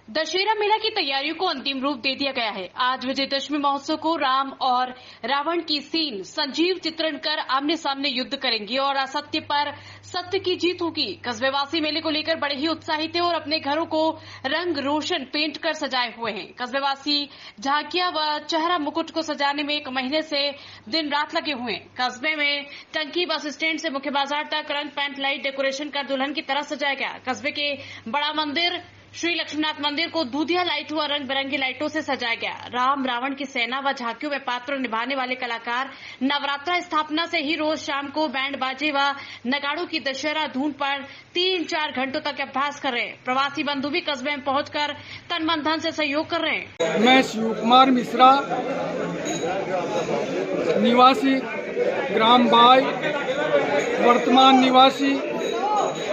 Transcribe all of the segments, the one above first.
दशहरा मेला की तैयारियों को अंतिम रूप दे दिया गया है। आज विजयदशमी महोत्सव को राम और रावण की सीन संजीव चित्रण कर आमने सामने युद्ध करेंगे और असत्य पर सत्य की जीत होगी। कस्बेवासी मेले को लेकर बड़े ही उत्साहित है और अपने घरों को रंग रोशन पेंट कर सजाए हुए हैं। कस्बेवासी झांकियां व चेहरा मुकुट को सजाने में 1 महीने से दिन रात लगे हुए हैं। कस्बे में टंकी बस स्टैंड से मुख्य बाजार तक रंग पेंट लाइट डेकोरेशन कर दुल्हन की तरह सजाया गया। कस्बे के बड़ा मंदिर श्री लक्ष्मीनाथ मंदिर को दूधिया लाइटों और रंग बिरंगी लाइटों से सजाया गया। राम रावण की सेना व झांकियों में पात्र निभाने वाले कलाकार नवरात्रा स्थापना से ही रोज शाम को बैंड बाजे व नगाड़ों की दशहरा धून पर 3-4 घंटों तक अभ्यास कर रहे हैं। प्रवासी बंधु भी कस्बे में पहुंचकर तन मन धन से सहयोग कर रहे हैं। मैं शिव कुमार मिश्रा, निवासी ग्राम बाय, वर्तमान निवासी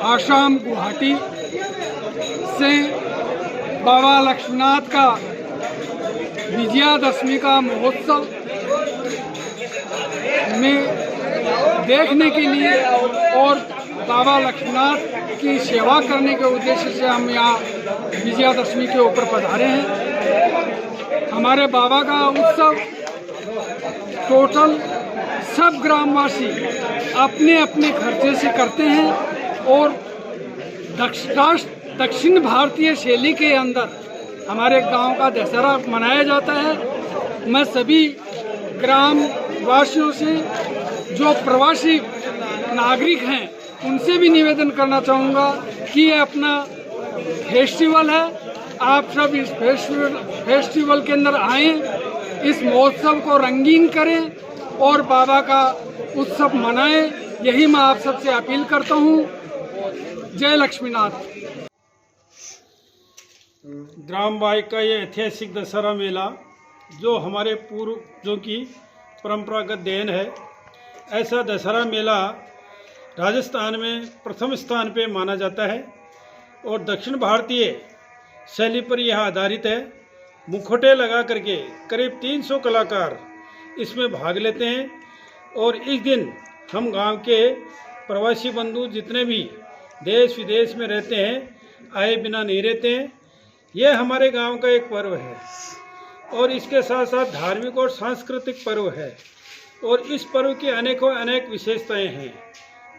आसाम गुवाहाटी से बाबा लक्ष्मीनाथ का विजयादशमी का महोत्सव में देखने के लिए और बाबा लक्ष्मीनाथ की सेवा करने के उद्देश्य से हम यहाँ विजयादशमी के ऊपर पधारे हैं। हमारे बाबा का उत्सव टोटल सब ग्रामवासी अपने अपने खर्चे से करते हैं और दक्षिण भारतीय शैली के अंदर हमारे गांव का दशहरा मनाया जाता है। मैं सभी ग्राम वासियों से जो प्रवासी नागरिक हैं उनसे भी निवेदन करना चाहूँगा कि ये अपना फेस्टिवल है, आप सब इस फेस्टिवल के अंदर आएँ, इस महोत्सव को रंगीन करें और बाबा का उत्सव मनाएं। यही मैं आप सबसे अपील करता हूँ। जय लक्ष्मीनाथ। ग्राम बाई का ये ऐतिहासिक दशहरा मेला जो हमारे पूर्वजों की परंपरागत देन है। ऐसा दशहरा मेला राजस्थान में प्रथम स्थान पे माना जाता है और दक्षिण भारतीय शैली पर यह आधारित है। मुखौटे लगा करके करीब 300 कलाकार इसमें भाग लेते हैं और इस दिन हम गांव के प्रवासी बंधु जितने भी देश विदेश में रहते हैं आए बिना नहीं रहते हैं। यह हमारे गांव का एक पर्व है और इसके साथ साथ धार्मिक और सांस्कृतिक पर्व है और इस पर्व की अनेक विशेषताएं हैं।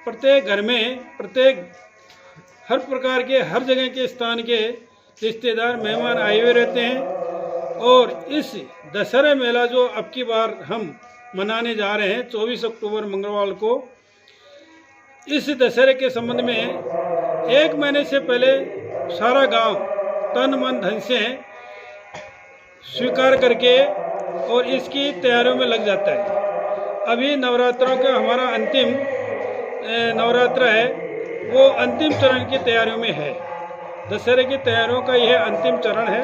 प्रत्येक घर में हर प्रकार के हर जगह के स्थान के रिश्तेदार मेहमान आए हुए रहते हैं और इस दशहरा मेला जो अब की बार हम मनाने जा रहे हैं 24 अक्टूबर मंगलवार को, इस दशहरे के संबंध में 1 महीने से पहले सारा गांव तन मन धन से स्वीकार करके और इसकी तैयारियों में लग जाता है। अभी नवरात्रों का हमारा अंतिम नवरात्र है, वो अंतिम चरण की तैयारियों में है। दशहरे की तैयारियों का यह अंतिम चरण है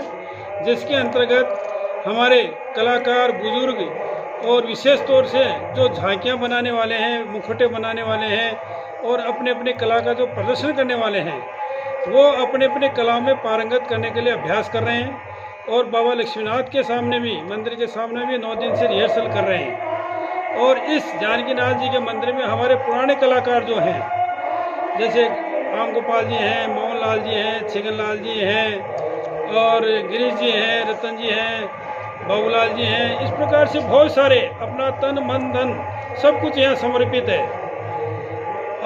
जिसके अंतर्गत हमारे कलाकार बुजुर्ग और विशेष तौर से जो झांकियां बनाने वाले हैं, मुखौटे बनाने वाले हैं और अपने अपने कला का जो प्रदर्शन करने वाले हैं वो अपने अपने कला में पारंगत करने के लिए अभ्यास कर रहे हैं और बाबा लक्ष्मीनाथ के सामने भी, मंदिर के सामने भी 9 दिन से रिहर्सल कर रहे हैं। और इस जानकीनाथ जी के मंदिर में हमारे पुराने कलाकार जो हैं, जैसे राम गोपाल जी हैं, मोहन लाल जी हैं, छगन लाल जी हैं और गिरीश जी हैं, रतन जी हैं, बाबूलाल जी हैं, इस प्रकार से बहुत सारे अपना तन मन धन सब कुछ यहाँ समर्पित है।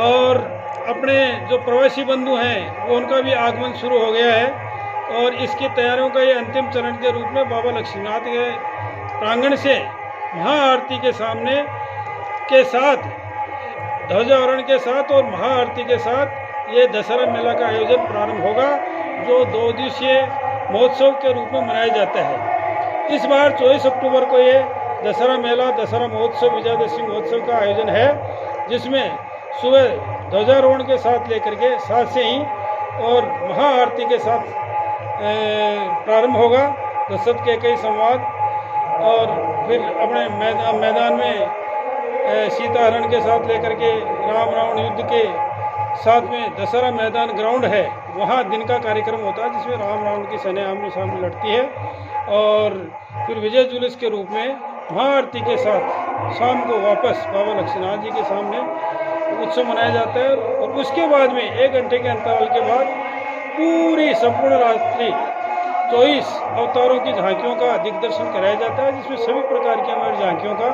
और अपने जो प्रवासी बंधु हैं वो उनका भी आगमन शुरू हो गया है और इसकी तैयारियों का ये अंतिम चरण के रूप में बाबा लक्ष्मीनाथ के प्रांगण से महाआरती के सामने के साथ, ध्वजारोहण के साथ और महाआरती के साथ ये दशहरा मेला का आयोजन प्रारंभ होगा जो 2 दिवसीय महोत्सव के रूप में मनाया जाता है। इस बार 24 अक्टूबर को ये दशहरा मेला, दशहरा महोत्सव, विजयादशमी महोत्सव का आयोजन है जिसमें सुबह ध्वजारोहण के साथ लेकर के 7 से ही और महाआरती के साथ प्रारंभ होगा। दशरथ के कई संवाद और फिर अपने मैदान में सीताहरण के साथ लेकर के राम रावण युद्ध के साथ में दशहरा मैदान ग्राउंड है, वहाँ दिन का कार्यक्रम होता है जिसमें राम रावण की सेना आमने सामने लड़ती है और फिर विजय जुलूस के रूप में महाआरती के साथ शाम को वापस बाबा लक्ष्मीनाथ जी के सामने उत्सव मनाया जाता है और उसके बाद में 1 घंटे के अंतराल के बाद पूरी संपूर्ण रात्रि 24 अवतारों की झांकियों का दिग्दर्शन कराया जाता है, जिसमें सभी प्रकार की हमारी झांकियों का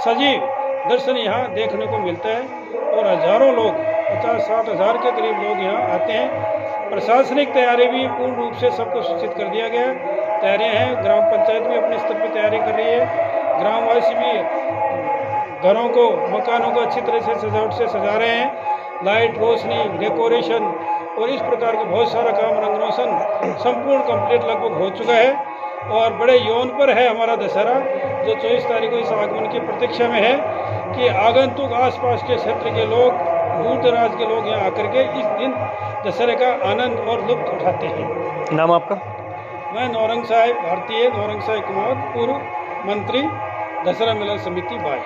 सजीव दर्शन यहाँ देखने को मिलता है और हजारों लोग 50-60 हज़ार के करीब लोग यहाँ आते हैं। प्रशासनिक तैयारी भी पूर्ण रूप से सबको सूचित कर दिया गया है। तैयारियाँ हैं, ग्राम पंचायत भी अपने स्तर पर तैयारी कर रही है, ग्रामवासी भी घरों को, मकानों को अच्छी तरह से सजावट से सजा रहे हैं। लाइट, रोशनी, डेकोरेशन और इस प्रकार का बहुत सारा काम, रंग रोशन संपूर्ण कंप्लीट लगभग हो चुका है और बड़े यौन पर है हमारा दशहरा, जो 24 तारीख को इस आगमन की प्रतीक्षा में है कि आगंतुक आसपास के क्षेत्र के लोग, दूर दराज के लोग यहाँ आकर के इस दिन दशहरे का आनंद और लुत्फ उठाते हैं। नाम आपका? मैं नौरंग साहिब, भारतीय नौरंग साहिब कुमार, पूर्व मंत्री, दशहरा मेला समिति बाय।